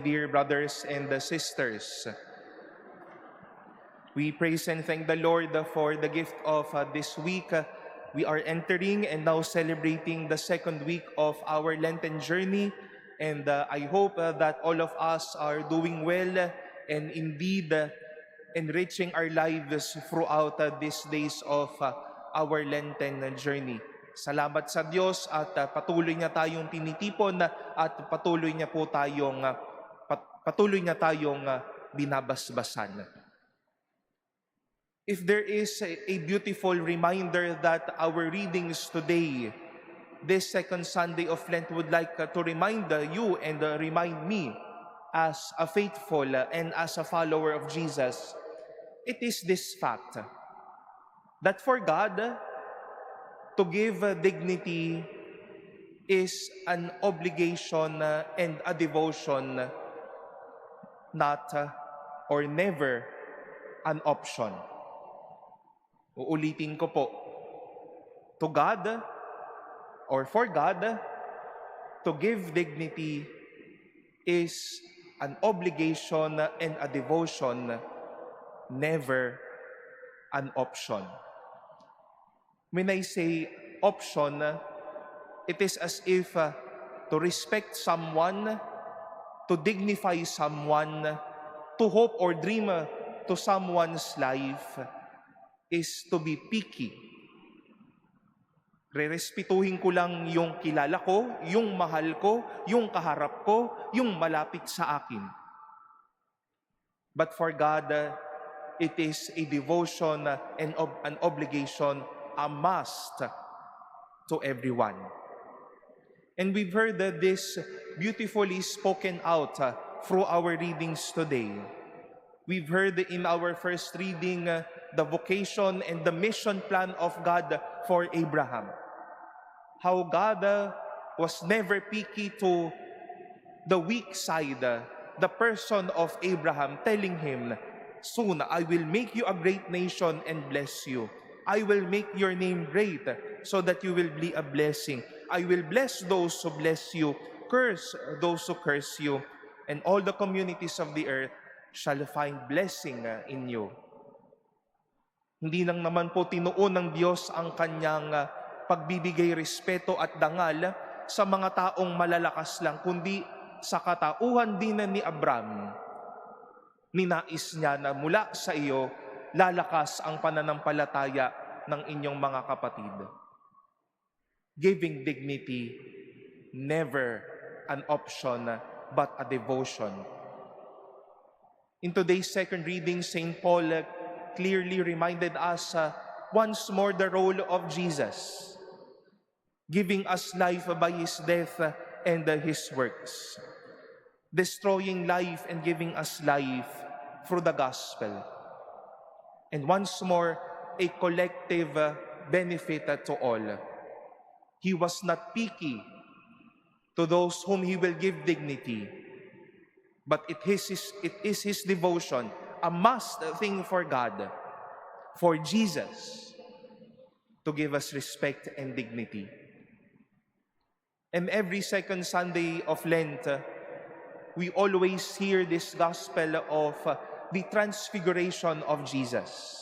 Dear brothers and sisters, we praise and thank the Lord for the gift of this week. We are entering and now celebrating the second week of our Lenten journey, and I hope that all of us are doing well and indeed enriching our lives throughout these days of our Lenten journey. Salamat sa Diyos at patuloy niya tayong tinitipon at patuloy niya tayong binabasbasan. If there is a beautiful reminder that our readings today, this second Sunday of Lent, would like to remind you and remind me as a faithful and as a follower of Jesus, it is this fact that for God, to give dignity is an obligation and a devotion, not or never an option. Uulitin ko po. To God or for God, to give dignity is an obligation and a devotion, never an option. When I say option, it is as if to respect someone, to dignify someone, to hope or dream to someone's life is to be picky. Rerespetuhin ko lang yung kilala ko, yung mahal ko, yung kaharap ko, yung malapit sa akin. But for God, it is a devotion and an obligation, a must to everyone. And we've heard this beautifully spoken out through our readings today. We've heard in our first reading the vocation and the mission plan of God for Abraham. How God was never picky to the weak side, the person of Abraham, telling him, "Soon I will make you a great nation and bless you. I will make your name great so that you will be a blessing. I will bless those who bless you, curse those who curse you, and all the communities of the earth shall find blessing in you." Hindi lang naman po tinuon ng Diyos ang kanyang pagbibigay respeto at dangal sa mga taong malalakas lang, kundi sa katauhan din ni Abraham. Ninais niya na mula sa iyo lalakas ang pananampalataya ng inyong mga kapatid. Giving dignity, never an option but a devotion. In today's second reading, St. Paul clearly reminded us once more the role of Jesus, giving us life by His death and His works, destroying life and giving us life through the gospel. And once more, a collective benefit to all. He was not picky to those whom He will give dignity, but it is His devotion, a must thing for God, for Jesus, to give us respect and dignity. And every second Sunday of Lent, we always hear this gospel of the transfiguration of Jesus.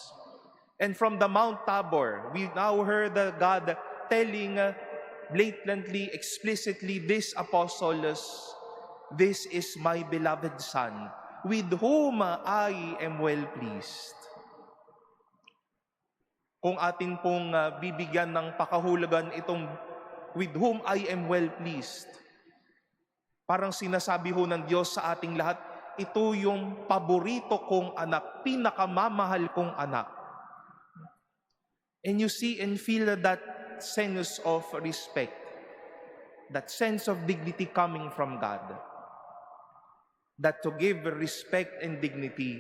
And from the Mount Tabor, we now heard God telling blatantly, explicitly, these apostles, "This is my beloved Son, with whom I am well pleased." Kung atin pong bibigyan ng pakahulugan itong "with whom I am well pleased", parang sinasabi ho ng Diyos sa ating lahat, ito yung paborito kong anak, pinakamamahal kong anak. And you see and feel that sense of respect, that sense of dignity coming from God. That to give respect and dignity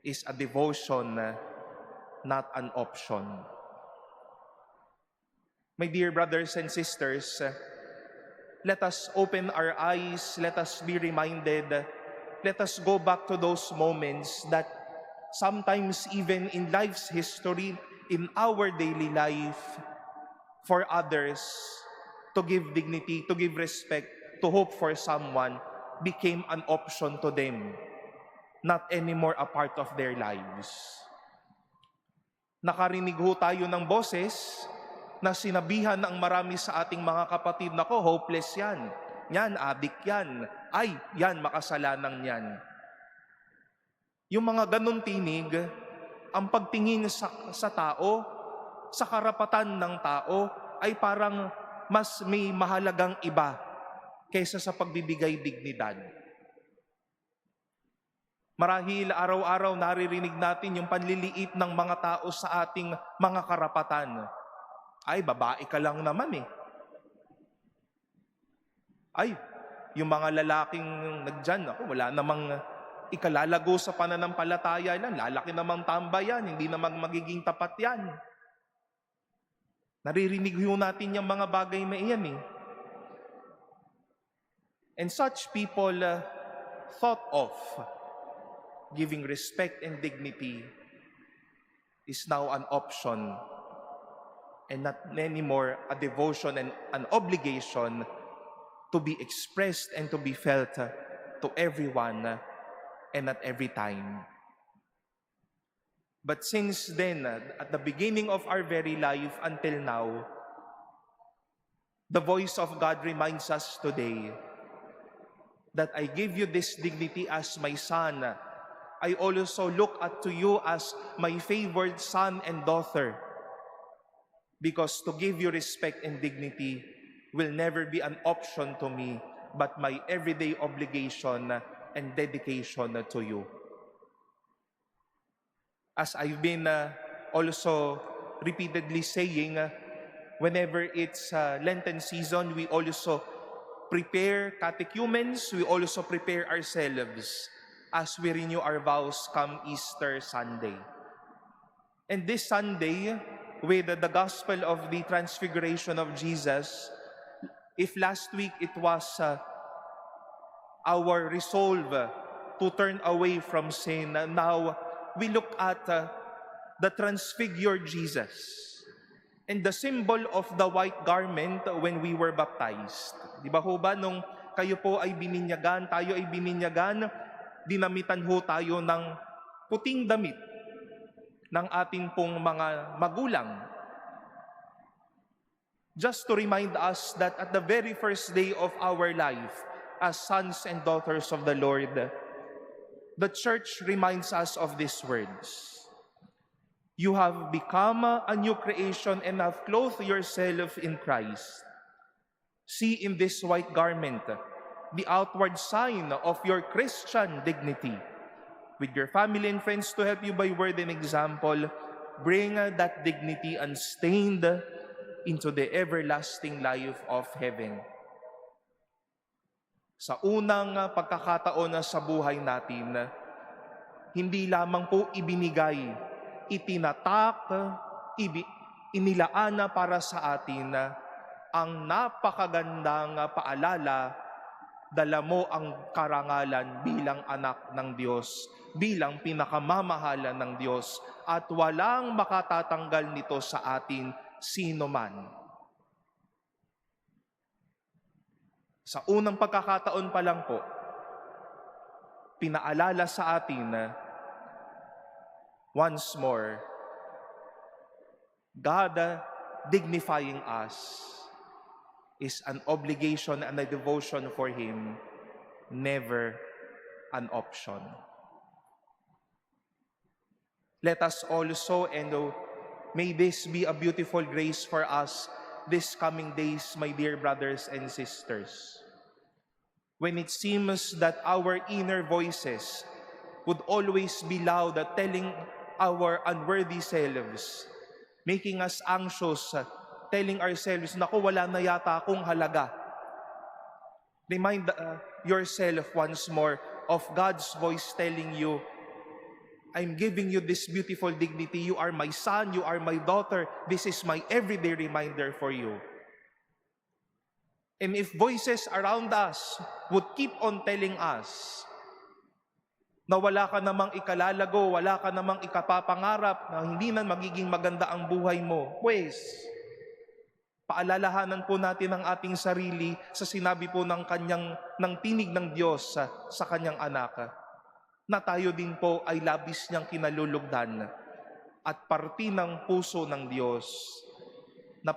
is a devotion, not an option. My dear brothers and sisters, let us open our eyes, let us be reminded, let us go back to those moments that sometimes even in life's history, in our daily life, for others, to give dignity, to give respect, to hope for someone, became an option to them, not anymore a part of their lives. Nakarinig ho tayo ng boses na sinabihan ng marami sa ating mga kapatid, nako, hopeless yan. Yan, adik yan. Ay, yan, makasalanan yan. Yung mga ganun tinig, ang pagtingin sa tao, sa karapatan ng tao, ay parang mas may mahalagang iba kaysa sa pagbibigay dignidad. Marahil araw-araw naririnig natin yung panliliit ng mga tao sa ating mga karapatan. Ay, babae ka lang naman eh. Ay, yung mga lalaking nagdyan, ako, wala namang ikalalago sa pananampalataya lang. Lalaki namang tambayan, hindi namang magiging tapat yan. Naririnig ho natin yung mga bagay na iyan eh. And such people thought of giving respect and dignity is now an option and not anymore a devotion and an obligation to be expressed and to be felt to everyone and at every time. But since then, at the beginning of our very life until now, the voice of God reminds us today that I give you this dignity as my son. I also look at to you as my favored son and daughter, because to give you respect and dignity will never be an option to me, but my everyday obligation and dedication to you. As I've been also repeatedly saying, whenever it's Lenten season, we also prepare catechumens, we also prepare ourselves as we renew our vows come Easter Sunday. And this Sunday, with the gospel of the transfiguration of Jesus, if last week it was our resolve to turn away from sin, now we look at the transfigured Jesus and the symbol of the white garment when we were baptized. Di ba ho ba, nung kayo po ay bininyagan, tayo ay bininyagan, dinamitan ho tayo ng puting damit ng ating pong mga magulang. Just to remind us that at the very first day of our life as sons and daughters of the Lord, the church reminds us of these words. You have become a new creation and have clothed yourself in Christ. See in this white garment the outward sign of your Christian dignity. With your family and friends to help you by word and example, bring that dignity unstained into the everlasting life of heaven. Sa unang pagkakataon sa buhay natin, hindi lamang po ibinigay, itinatak, inilaan para sa atin ang napakagandang paalala, dala mo ang karangalan bilang anak ng Diyos, bilang pinakamamahalan ng Diyos, at walang makatatanggal nito sa atin sino man. Sa unang pagkakataon pa lang po, pinaalala sa atin once more, God dignifying us is an obligation and a devotion for Him, never an option. Let us also, and may this be a beautiful grace for us this coming days, my dear brothers and sisters, when it seems that our inner voices would always be loud at telling our unworthy selves, making us anxious, telling ourselves, naku, wala na yata akong halaga. Remind yourself once more of God's voice telling you, I'm giving you this beautiful dignity. You are my son, you are my daughter. This is my everyday reminder for you. And if voices around us would keep on telling us na wala ka namang ikalalago, wala ka namang ikapapangarap, na hindi na magiging maganda ang buhay mo, pues, Paalalahanan po natin ang ating sarili sa sinabi po ng tinig ng Diyos sa kanyang anak, na tayo din po ay labis niyang kinalulugdan at parte ng puso ng Diyos na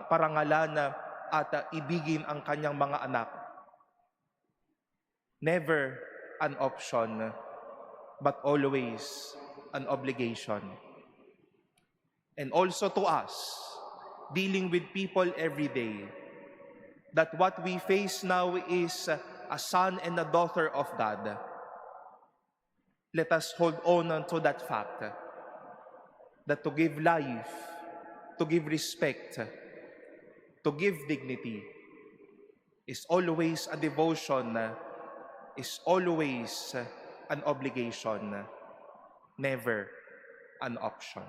parangalan at ibigin ang kanyang mga anak. Never an option, but always an obligation. And also to us, dealing with people every day, that what we face now is a son and a daughter of God. Let us hold on to that fact, that to give life, to give respect, to give dignity is always a devotion, is always an obligation, never an option.